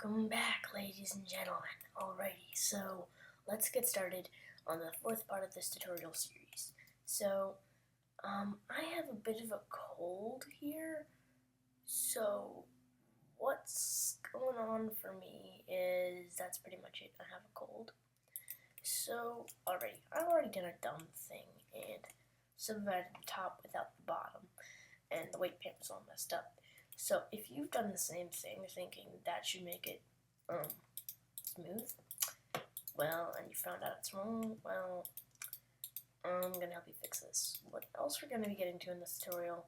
Welcome back, ladies and gentlemen. Alrighty, so let's get started on the fourth part of this tutorial series. So, I have a bit of a cold here, so what's going on for me is that's pretty much it. I have a cold. So, I've already done a dumb thing and subdivided the top without the bottom, and the weight pan was all messed up. So if you've done the same thing, thinking that should make it smooth, well, and you found out it's wrong, well, I'm gonna help you fix this. What else we're gonna be getting to in this tutorial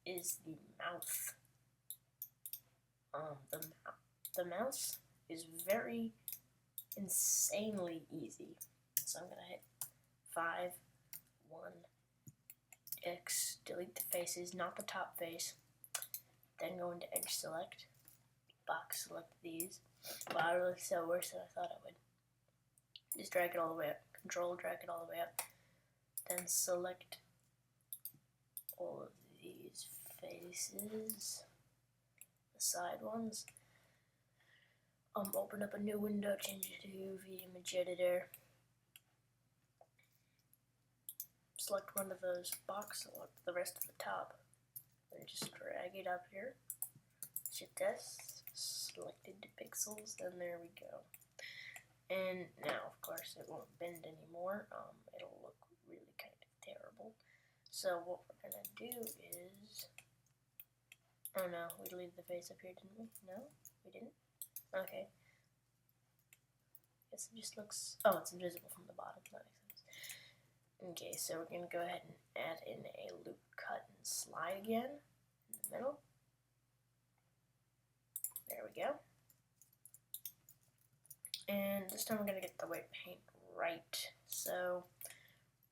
is the mouth. The mouth is very insanely easy. So I'm gonna hit 5, 1, X, delete the faces, not the top face. Then go into edge select, box select these. Wow, I really said worse than I thought I would. Just drag it all the way up. Control, drag it all the way up. Then select all of these faces, the side ones. Open up a new window, change it to UV image editor. Select one of those, box select the rest of the top. And just drag it up here. Shift S, selected pixels, then there we go. And now, of course, it won't bend anymore. It'll look really kind of terrible. So what we're gonna do is, oh no, we deleted the face up here, didn't we? No, we didn't. Okay. Guess it just looks, oh, it's invisible from the bottom. That makes sense. Okay, so we're going to go ahead and add in a loop cut and slide again in the middle. There we go. And this time we're going to get the white paint right. So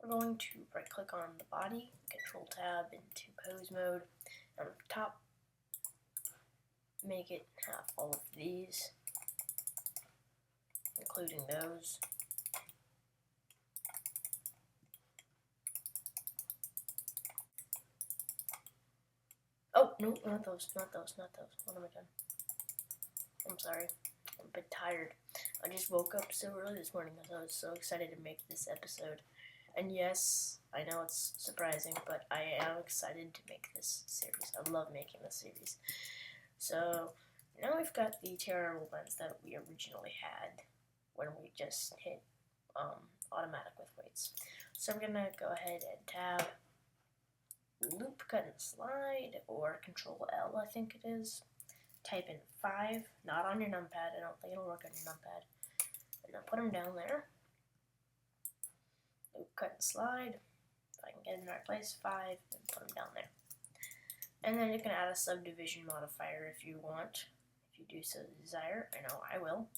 we're going to right click on the body, Control Tab into pose mode. On the top, make it have all of these, including those. Oh, no, not those. What am I doing? I'm sorry. I'm a bit tired. I just woke up so early this morning because I was so excited to make this episode. And yes, I know it's surprising, but I am excited to make this series. I love making this series. So, now we've got the terrible blends that we originally had when we just hit automatic with weights. So I'm going to go ahead and tab loop cut and slide, or Control L, I think it is. Type in 5, not on your numpad. I don't think it'll work on your numpad. And then put them down there. Loop cut and slide. If I can get in the right place, 5, and put them down there. And then you can add a subdivision modifier if you want. If you do so desire. I know I will.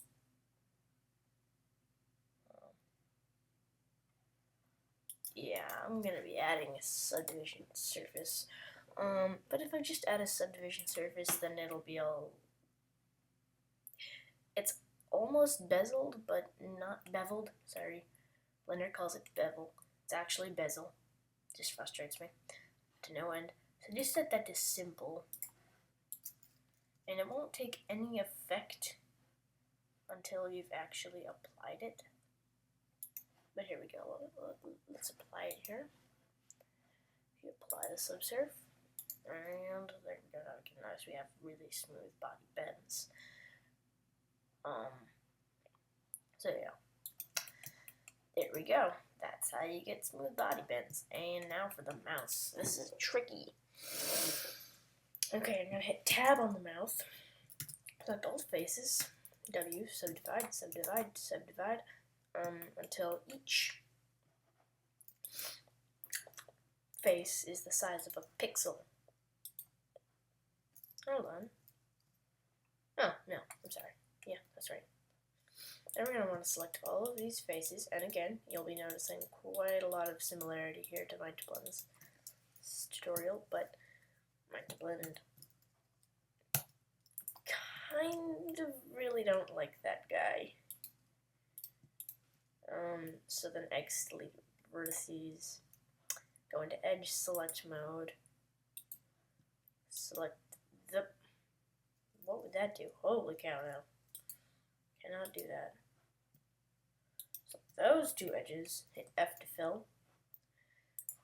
Yeah, I'm going to be adding a subdivision surface. But if I just add a subdivision surface, then it'll be all... It's almost bezeled, but not beveled. Sorry. Blender calls it bevel. It's actually bezel. Just frustrates me to no end. So just set that to simple. And it won't take any effect until you've actually applied it. But here we go. Let's apply it here. You apply the subsurf, and there we go. Now we can notice we have really smooth body bends. So yeah, there we go. That's how you get smooth body bends. And now for the mouse. This is tricky. Okay, I'm gonna hit Tab on the mouth. Select all faces. W, subdivide, subdivide, subdivide. Until each face is the size of a pixel. Hold on. Oh, no, I'm sorry. Yeah, that's right. Then we're going to want to select all of these faces, and again, you'll be noticing quite a lot of similarity here to minetoblend's tutorial, but minetoblend kind of really don't like that guy. So then X, delete vertices, go into edge select mode, select the, what would that do? Holy cow now. Cannot do that. So those two edges, hit F to fill.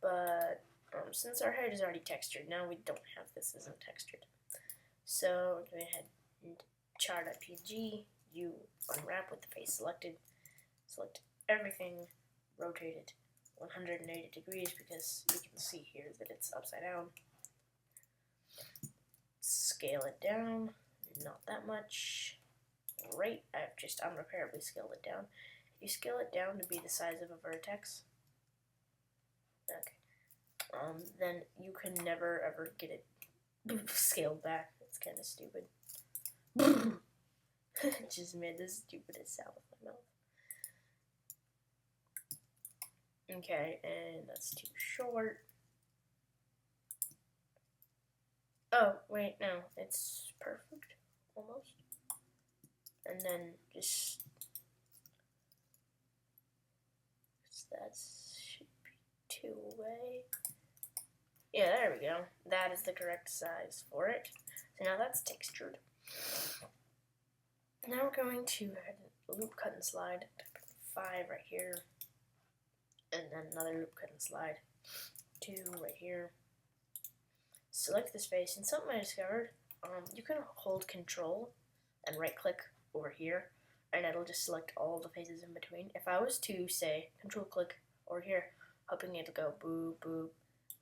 But since our head is already textured, now we don't have this isn't textured. So go ahead and char.png, you unwrap with the face selected, select everything, rotate it 180 degrees because you can see here that it's upside down. Scale it down, not that much. Great, I've just unrepairably scaled it down. If you scale it down to be the size of a vertex, okay, then you can never ever get it scaled back. It's kind of stupid. Just made the stupidest sound with my mouth. Okay, and that's too short. Oh, wait, no, it's perfect, almost. And then just, that should be 2 away. Yeah, there we go. That is the correct size for it. So now that's textured. Now we're going to loop cut and slide, 5 right here, and then another loop cut and slide, 2 right here. Select this face, and something I discovered, you can hold Control and right click over here, and it'll just select all the faces in between. If I was to say Control click over here, hoping it'll go boop boop,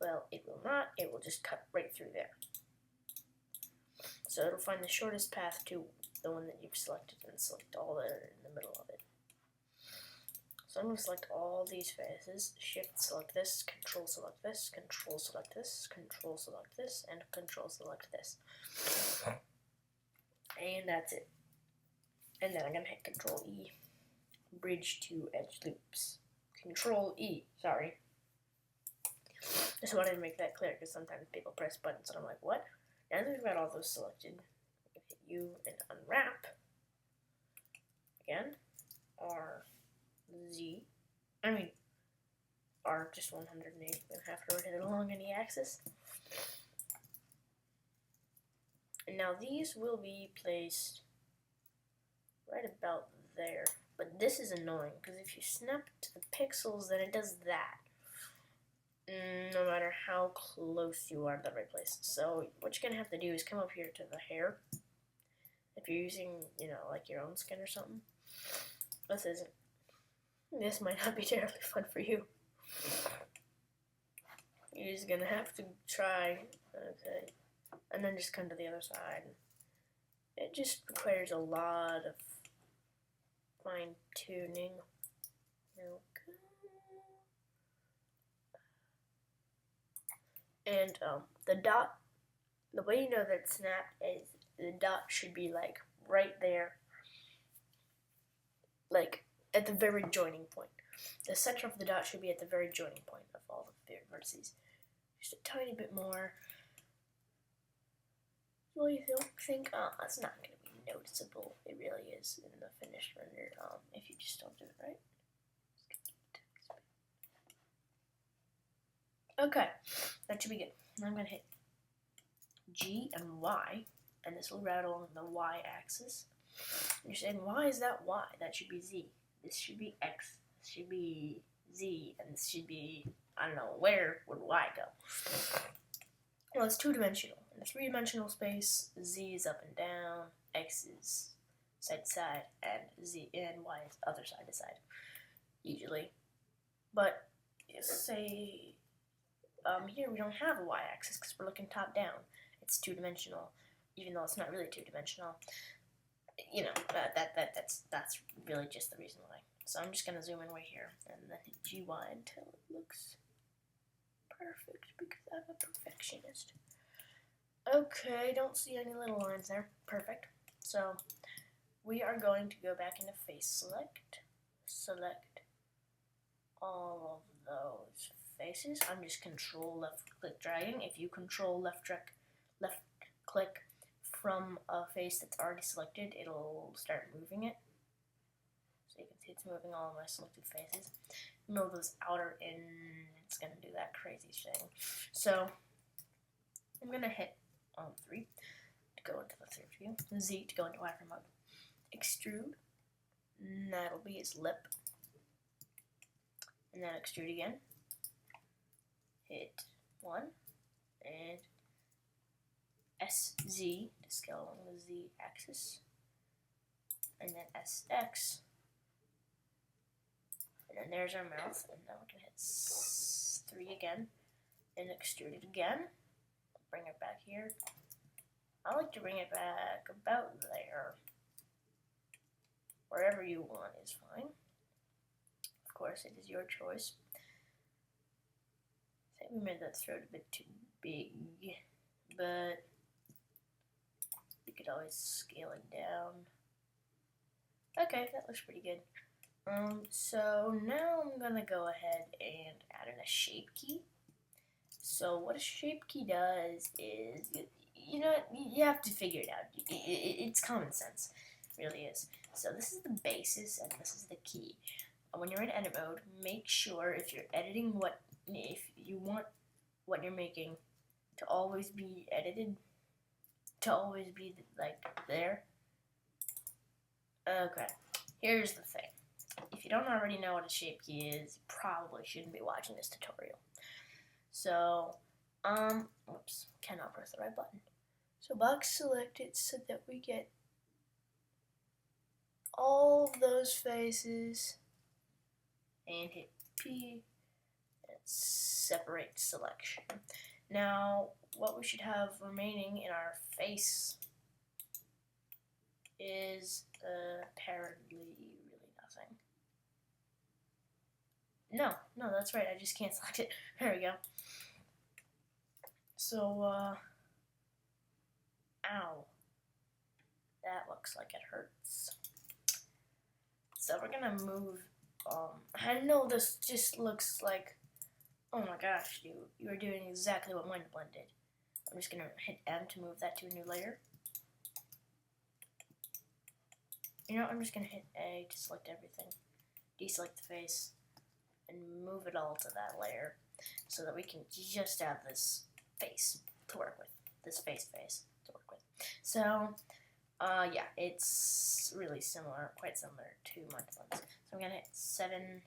well, it will not, it will just cut right through there. So it'll find the shortest path to the one that you've selected and select all that are in the middle of it. So I'm going to select all these faces, Shift select this, Control select this, Control select this, Control select this, and Control select this. And that's it. And then I'm going to hit Control E, bridge to edge loops. Control E, sorry. Just wanted to make that clear because sometimes people press buttons and I'm like, what? Now that we've got all those selected, hit U and unwrap. Again, R, Z, R just 180, I'm going to have to rotate it along any axis. And now these will be placed right about there. But this is annoying, because if you snap to the pixels, then it does that. No matter how close you are to the right place. So what you're going to have to do is come up here to the hair. If you're using, like your own skin or something. This might not be terribly fun for you. You're just going to have to try. Okay. And then just come to the other side. It just requires a lot of fine tuning. Okay. And the dot, the way you know that it's snapped is the dot should be like right there, like at the very joining point. The center of the dot should be at the very joining point of all the vertices. Just a tiny bit more. Well, you think, it's not going to be noticeable. It really is in the finished render, if you just don't do it right. Okay, that should be good. Now I'm going to hit G and Y, and this will route along the Y axis. And you're saying, why is that Y? That should be Z. This should be X. This should be Z. And this should be, I don't know, where would Y go? Well, it's two-dimensional. In a three-dimensional space, Z is up and down, X is side to side, and Z and Y is other side to side, usually. But, say, here we don't have a y-axis because we're looking top down. It's two-dimensional, even though it's not really two-dimensional. That's really just the reason why. So I'm just gonna zoom in right here and then hit GY until it looks perfect because I'm a perfectionist. Okay, don't see any little lines there. Perfect. So we are going to go back into face select all of those faces. I'm just control left click dragging. If you control left click from a face that's already selected, it'll start moving it. So you can see it's moving all of my selected faces. Move those outer in, it's gonna do that crazy thing. So I'm gonna hit 3 to go into the third view, Z to go into wireframe mode. Extrude, and that'll be his lip. And then extrude again. Hit 1 and SZ to scale along the Z axis, and then SX, and then there's our mouth. And now we're gonna hit 3 again and extrude it again. Bring it back here. I like to bring it back about there. Wherever you want is fine. Of course, it is your choice. I think we made that throat a bit too big, but you could always scale it down. Okay, that looks pretty good. So now I'm gonna go ahead and add in a shape key. So what a shape key does is, you know, you have to figure it out. It's common sense, it really is. So this is the basis, and this is the key. When you're in edit mode, make sure if you're editing if you want what you're making to always be edited, to always be like there. Okay, here's the thing. If you don't already know what a shape key is, you probably shouldn't be watching this tutorial. So, oops, cannot press the right button. So box selected so that we get all of those faces, and hit P and separate selection. Now, what we should have remaining in our face is apparently really nothing. No, that's right, I just can't select it. There we go. So, ow. That looks like it hurts. So we're gonna move, I know this just looks like, oh my gosh, you are doing exactly what minetoblend did. I'm just gonna hit M to move that to a new layer. You know, I'm just gonna hit A to select everything, deselect the face, and move it all to that layer so that we can just have this face to work with, this face to work with. So, yeah, it's really similar, quite similar to minetoblend. So I'm gonna hit 7,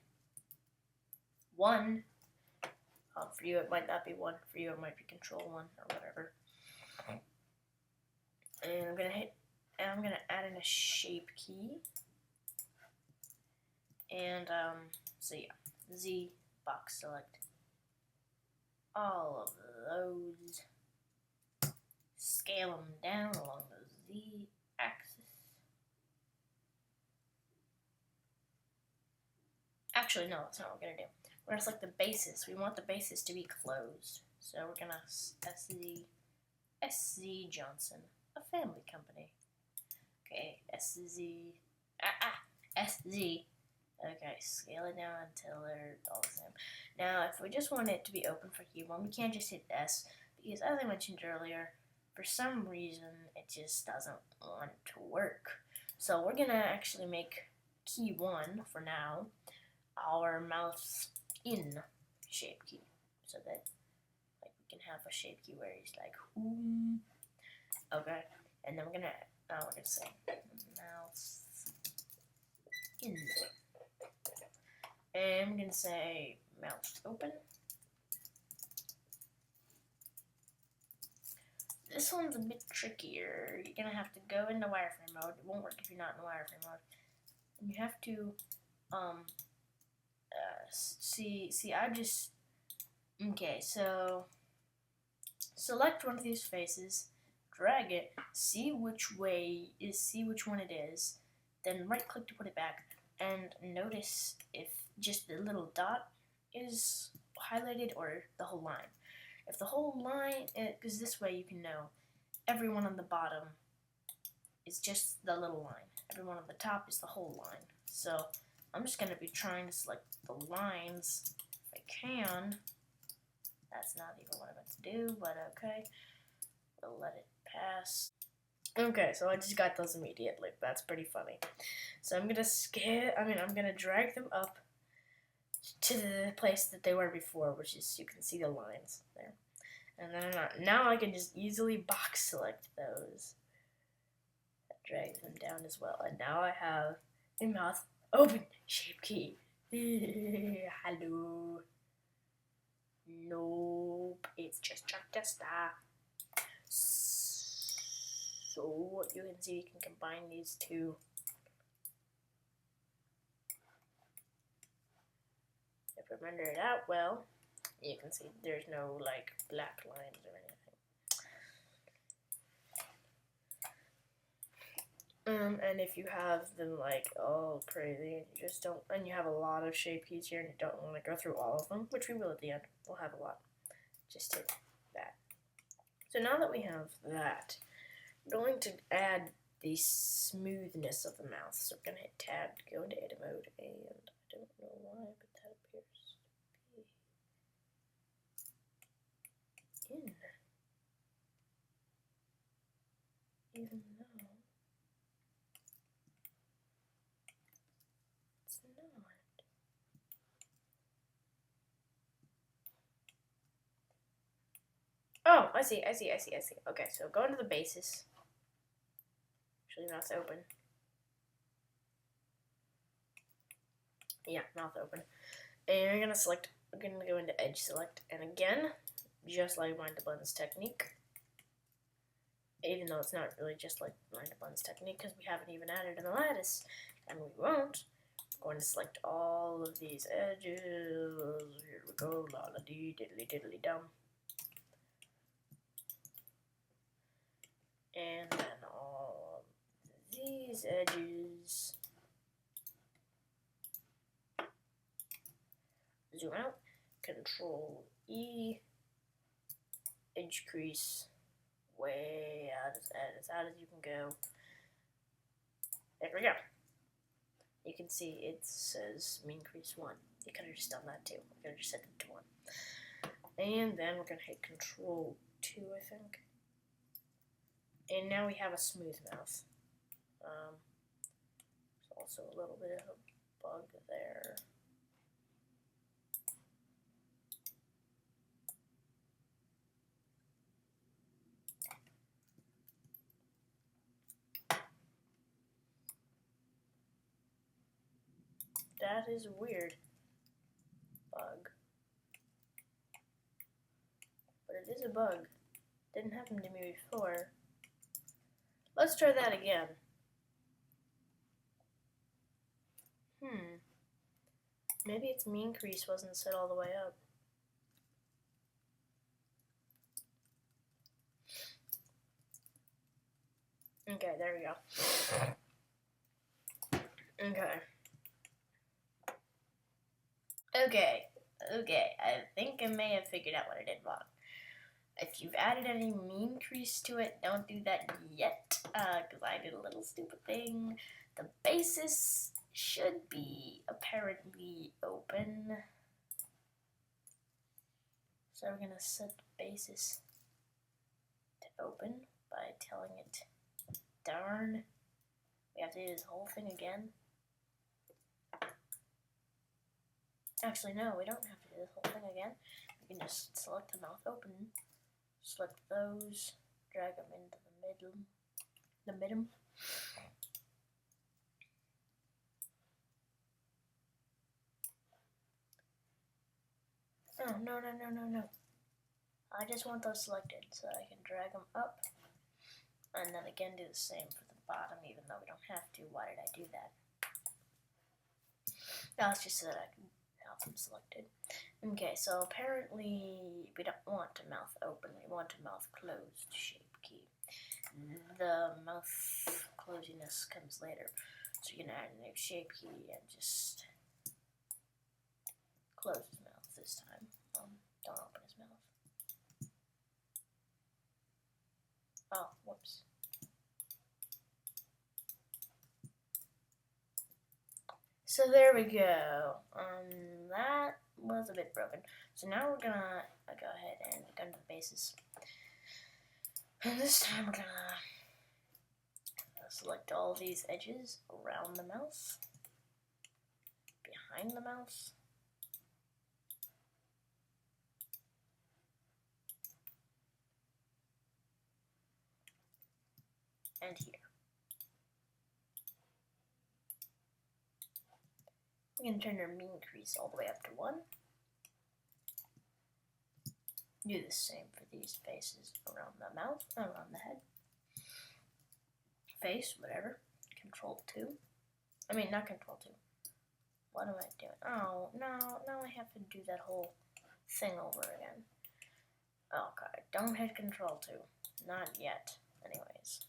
1. For you, it might not be 1. For you, it might be Control 1 or whatever. And I'm gonna add in a shape key. And so yeah, Z, box select all of those, scale them down along the Z axis. Actually, no, that's not what we're gonna do. We're gonna select the basis. We want the basis to be closed. So we're gonna SZ Johnson, a family company. Okay, SZ. Okay, scale it down until they're all the same. Now, if we just want it to be open for key 1, we can't just hit S, because as I mentioned earlier, for some reason, it just doesn't want to work. So we're gonna actually make key 1, for now, our mouth in shape key, so that like we can have a shape key where he's like, ooh. Okay, and then we're gonna say mouth in, and I'm gonna say mouth open. This one's a bit trickier. You're gonna have to go into wireframe mode. It won't work if you're not in wireframe mode. And you have to see, I just, okay, so select one of these faces, drag it, see which one it is, then right click to put it back, and notice if just the little dot is highlighted or the whole line. If the whole line, because this way you can know everyone on the bottom is just the little line, everyone on the top is the whole line. So I'm just going to be trying to select the lines if I can. That's not even what I meant to do, but okay. We'll let it pass. Okay, so I just got those immediately. That's pretty funny. So I'm gonna drag them up to the place that they were before, which is, you can see the lines there. And then now I can just easily box select those. That drags them down as well. And now I have Your mouth open. Shape key. Hello. Nope. It's just a tester. So you can see you can combine these two. If I render it out well, you can see there's no like black lines or anything. And if you have them like all crazy, you just don't, and you have a lot of shape keys here and you don't want to go through all of them, which we will at the end, we'll have a lot. Just hit that. So now that we have that, we're going to add the smoothness of the mouth. So we're going to hit tab to go into edit mode, and I don't know why, but that appears to be in. Even though it's not. Oh, I see. Okay, so go into the basis. Actually, mouth's open. Yeah, mouth open. And you're gonna go into edge select, and again, just like minetoblend's technique, even though it's not really just like minetoblend's technique because we haven't even added in the lattice, and we won't. I'm going to select all of these edges. Here we go, la la dee diddly diddly dum. And then all of these edges. Zoom out, Control E, edge crease, way out as out as you can go. There we go. You can see it says mean crease 1. You could have just done that too. You could have just set it to 1. And then we're going to hit Control 2, I think. And now we have a smooth mouth. There's also a little bit of a bug there. That is weird. Bug. But it is a bug. Didn't happen to me before. Let's try that again. Maybe its mean crease wasn't set all the way up. Okay, there we go. Okay, I think I may have figured out what I did wrong. If you've added any mean crease to it, don't do that yet, because I did a little stupid thing. The basis should be apparently open. So we're going to set the basis to open by telling it, darn, we have to do this whole thing again. Actually, no, we don't have to do this whole thing again. We can just select the mouth open, select those, drag them into the middle. Oh, no. I just want those selected so I can drag them up and then again do the same for the bottom even though we don't have to. Why did I do that? That was just so that I can have them selected. Okay, so apparently we don't want a mouth open, we want a mouth closed shape key. The mouth closiness comes later, so you can add a new shape key and just close his mouth this time. Don't open his mouth. Oh, whoops. So there we go. That was a bit broken. So now we're gonna go ahead and go to the bases. And this time we're gonna select all these edges around the mouth, behind the mouth, and here. We can turn our mean crease all the way up to 1. Do the same for these faces around the mouth, around the head. Face, whatever. Control 2. I mean, not Control 2. What am I doing? Oh, no, now I have to do that whole thing over again. Okay, don't hit Control 2. Not yet, anyways.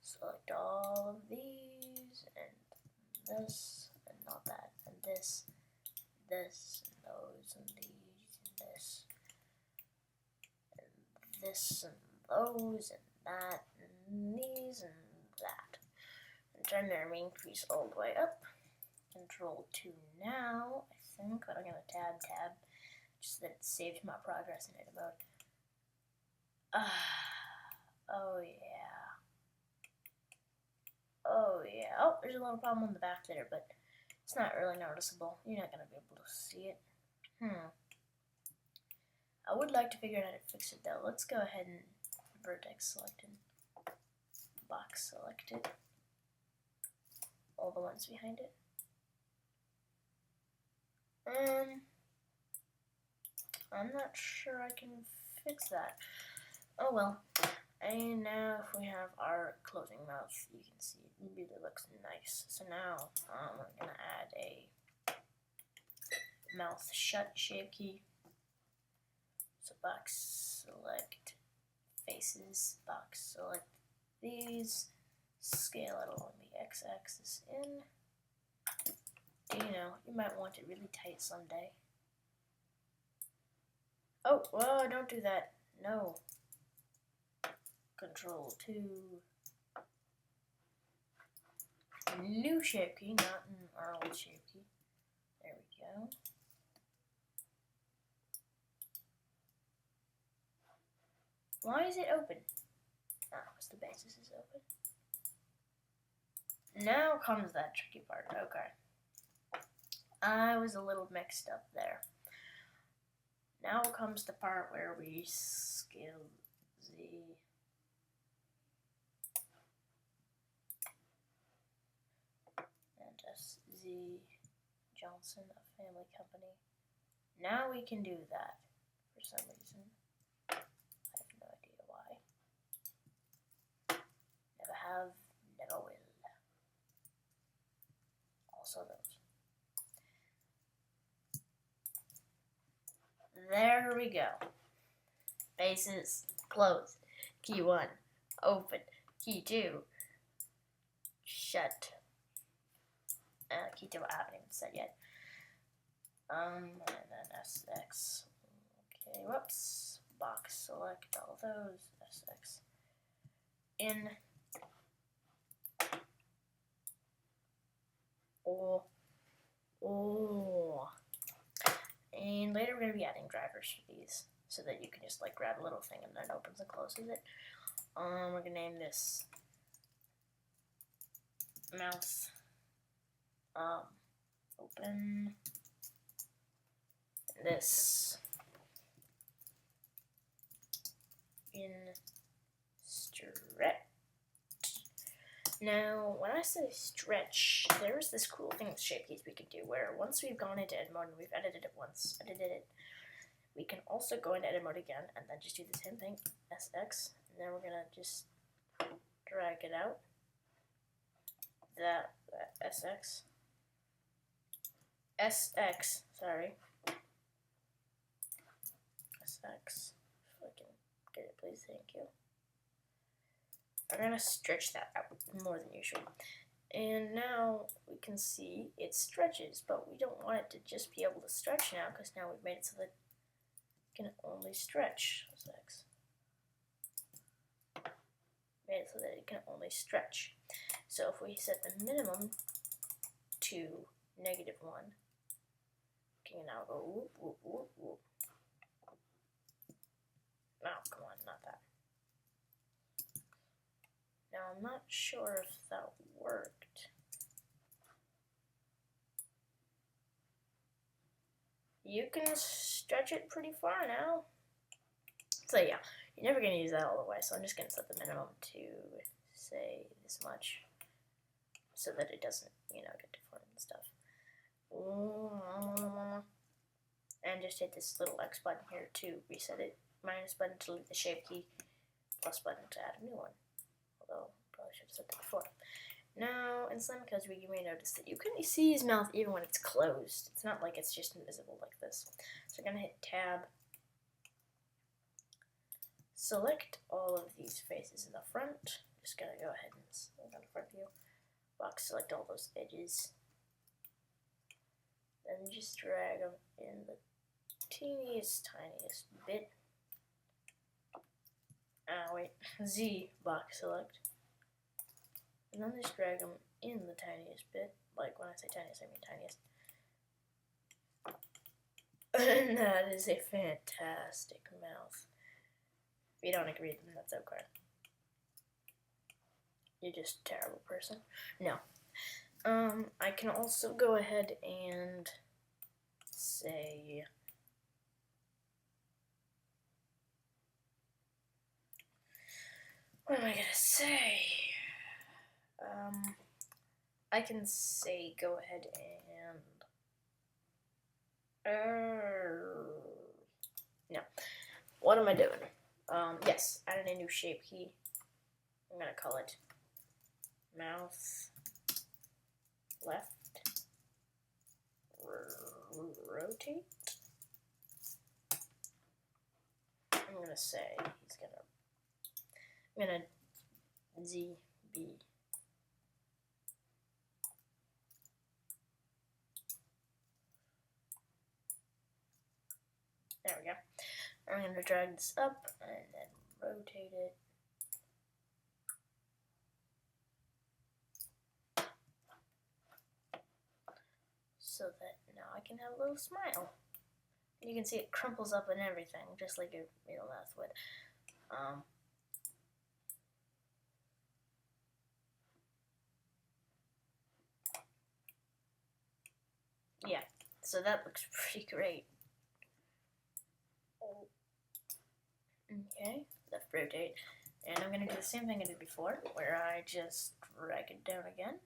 Select all of these, and this, and not that, and this, and those, and these, and this, and this, and those, and that, and these, and that. And turn their mean crease all the way up. Control 2 now, I think, but I'm going to tab, just so that it saves my progress in edit mode. Oh yeah. Oh yeah. Oh, there's a little problem on the back there, but it's not really noticeable. You're not going to be able to see it. I would like to figure out how to fix it though. Let's go ahead and vertex selected, box selected, all the ones behind it. I'm not sure I can fix that. Oh well. And now if we have our closing mouth, you can see it really looks nice. So now I'm going to add a mouth shut shape key. So box select faces, box select these, scale it along the x-axis in. You know, you might want it really tight someday. Oh, whoa, don't do that. No. Control 2. New shape key, not our old shape key. There we go. Why is it open? Oh, because the basis is open. Now comes that tricky part. Okay. I was a little mixed up there. Now comes the part where we scale Z. And just Z Johnson, a family company. Now we can do that for some reason. I have no idea why. Never have, never will. Also those. There we go. Faces, close. Key 1, open. Key 2, shut. Key 2 I haven't even said yet. And then SX. Okay, whoops. Box select all those. SX. In. And later we're going to be adding drivers for these so that you can just like grab a little thing and then it opens and closes it. We're going to name this mouse open, this in stretch. Now, when I say stretch, there's this cool thing with shape keys we can do where once we've gone into edit mode and we've edited it once, we can also go into edit mode again and then just do the same thing, SX, and then we're going to just drag it out, that SX, sorry, SX, if I can get it please, thank you. I'm going to stretch that out more than usual. And now we can see it stretches, but we don't want it to just be able to stretch now because now we've made it so that it can only stretch. Made it so that it can only stretch. So if we set the minimum to -1, we can now go whoop, whoop, whoop, whoop. Oh, come on, not that. Now, I'm not sure if that worked. You can stretch it pretty far now. So yeah, You're never going to use that all the way, so I'm just going to set the minimum to, say, this much, so that it doesn't, you know, get deformed and stuff. And just hit this little X button here to reset it, minus button to leave the shape key, plus button to add a new one. Although, probably should have said that before. Now, in Slime Cozy, you may notice that you can see his mouth even when it's closed. It's not like it's just invisible like this. So we're going to hit Tab. Select all of these faces in the front. Just going to go ahead and select on the front view. Box, select all those edges. Then just drag them in the teeniest, tiniest bit. Wait, Z box select. And then just drag them in the tiniest bit. Like when I say tiniest, I mean tiniest. And that is a fantastic mouth. If you don't agree, then that's okay. You're just a terrible person. No. I can also go ahead and say... What am I gonna say? I can say go ahead and... no. What am I doing? Yes, adding a new shape key. I'm gonna call it mouth left rotate. I'm gonna say I'm gonna ZB. There we go. I'm going to drag this up and then rotate it. So that now I can have a little smile. You can see it crumples up and everything, just like a real mouth would. Yeah, so that looks pretty great. Okay, left rotate. And I'm going to do the same thing I did before, where I just drag it down again.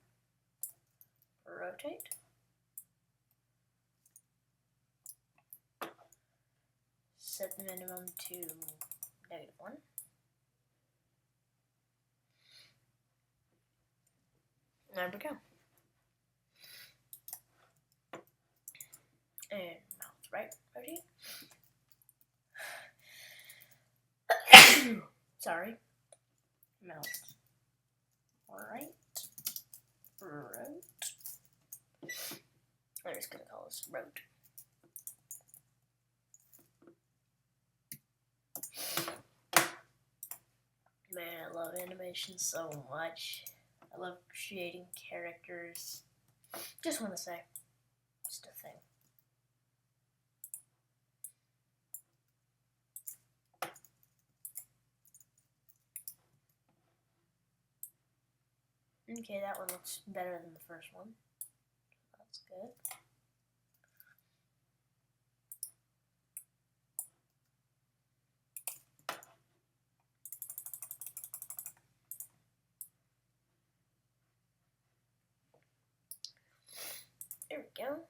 Rotate. Set the minimum to -1. There we go. And mouth right, rotate. Sorry. Mouth right, rote. I'm just gonna call this rote. Man, I love animation so much. I love creating characters. Just want to say, just a thing. Okay, that one looks better than the first one. That's good. There we go.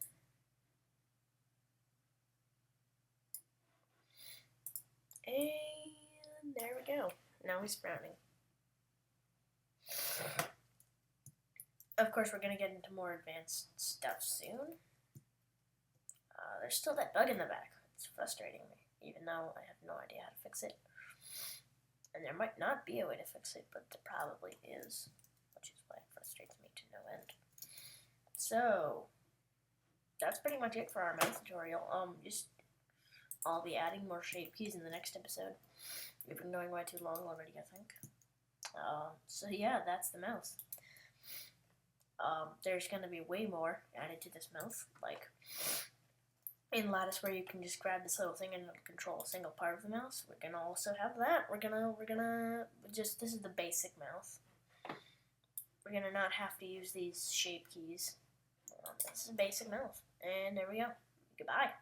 And there we go. Now he's frowning. Of course, we're going to get into more advanced stuff soon. There's still that bug in the back. It's frustrating me, even though I have no idea how to fix it. And there might not be a way to fix it, but there probably is, which is why it frustrates me to no end. So, that's pretty much it for our mouth tutorial. I'll be adding more shape keys in the next episode. We've been going way too long already, I think. So yeah, that's the mouth. There's going to be way more added to this mouth, like in Lattice, where you can just grab this little thing and control a single part of the mouse. We're gonna also have that. We're gonna just, this is the basic mouth. We're gonna not have to use these shape keys. This is a basic mouth, and there we go. Goodbye.